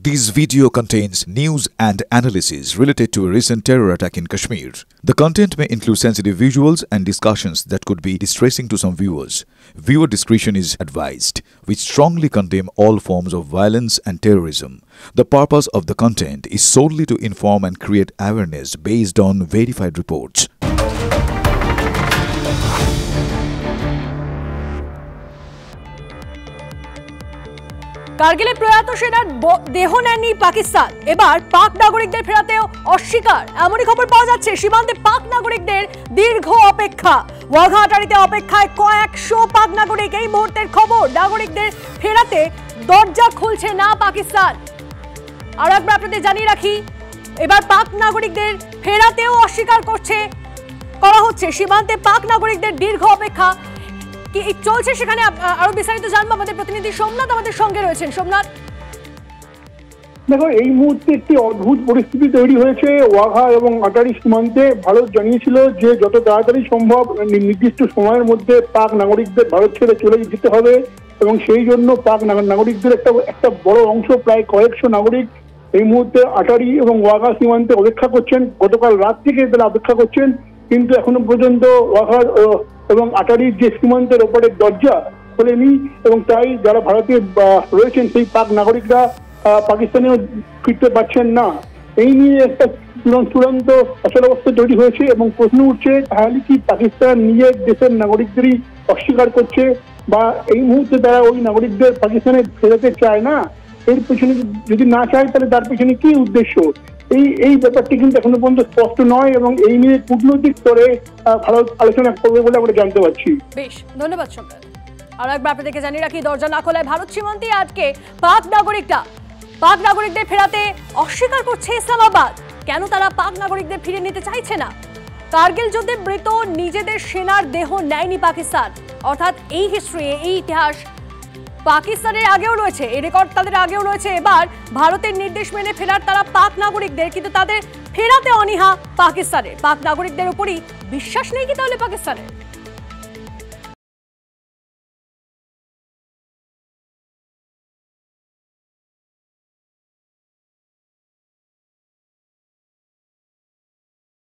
This video contains news and analysis related to a recent terror attack in Kashmir. The content may include sensitive visuals and discussions that could be distressing to some viewers. Viewer discretion is advised. We strongly condemn all forms of violence and terrorism. The purpose of the content is solely to inform and create awareness based on verified reports. কারগিলে প্রয়াত সেনার দেহ নেয়নি পাকিস্তান, এবার পাক নাগরিকদের ফেরাতেও অস্বীকার এমনই খবর পাওয়া যাচ্ছে। সীমান্তে পাক নাগরিকদের দীর্ঘ অপেক্ষা, ওয়াঘাটারিতে অপেক্ষায় কয়েকশো পাক নাগরিক। এই মুহূর্তের খবর, নাগরিকদের ফেরাতে দরজা খুলছে না পাকিস্তান। আর একবার আপনাদের জানিয়ে রাখি, এবার পাক নাগরিকদের ফেরাতেও অস্বীকার করা হচ্ছে। সীমান্তে পাক নাগরিকদের দীর্ঘ অপেক্ষা কি চলছে, সেখানে আরো বিস্তারিত জানবো। আমাদের প্রতিনিধি সোমনাথ আমাদের সঙ্গে রয়েছেন। সোমনাথ, দেখো, এই মুহূর্তে একটি অদ্ভুত পরিস্থিতি তৈরি হয়েছে ওয়াঘা এবং আটারি সীমান্তে। ভারত জানিয়েছিল যে যত তাড়াতাড়ি সম্ভব নির্দিষ্ট সময়ের মধ্যে পাক নাগরিকদের ভারত ছেড়ে চলে যেতে হবে, এবং সেই জন্য পাক নাগরিকদের একটা বড় অংশ, প্রায় কয়েকশো নাগরিক এই মুহূর্তে আটারি এবং ওয়াঘা সীমান্তে অপেক্ষা করছেন। গতকাল রাত থেকে তারা অপেক্ষা করছেন, কিন্তু এখনো পর্যন্ত ওয়াঘা এবং আটারির যে সীমান্তের ওপরের দরজা খোলেনি, এবং তাই যারা ভারতে রয়েছেন সেই পাক নাগরিকরা পাকিস্তানেও ফিরতে পারছেন না। এই নিয়ে একটা চূড়ান্ত অচলাবস্থা তৈরি হয়েছে, এবং প্রশ্ন উঠছে তাহলে কি পাকিস্তান নিজের দেশের নাগরিকদেরই অস্বীকার করছে, বা এই মুহূর্তে তারা ওই নাগরিকদের পাকিস্তানে ফেরাতে চায় না? এর পেছনে যদি না চায় তাহলে তার পেছনে কি উদ্দেশ্য? এই ব্যাপারটি কিন্তু এখনো পর্যন্ত স্পষ্ট নয়, এবং এই নিয়ে কূটনৈতিক স্তরে ভারত আলোচনা করবে বলে আমরা জানতে পারছি। বেশ, ধন্যবাদ সোমনাথ। আর একবার আপনাদেরকে জানিয়ে রাখি, দরজা না খোলায় ভারত সীমান্তে আজকে পাক নাগরিকদের ফেরাতে অস্বীকার করছে ইসলামাবাদ। কেন তারা পাক নাগরিকদের ফিরে নিতে চাইছে না? কারগিল যুদ্ধে মৃত নিজেদের সেনার দেহ নেয়নি পাকিস্তান, অর্থাৎ এই হিস্ট্রি, এই ইতিহাস পাকিস্তানের আগেও রয়েছে, এই রেকর্ড তাদের আগেও রয়েছে। এবার ভারতের নির্দেশ মেনে ফেরার তারা পাক নাগরিকদের, কিন্তু তাদের ফেরাতে অনীহা পাকিস্তানের। পাক নাগরিকদের উপরই বিশ্বাস নেই কি তাহলে পাকিস্তানের?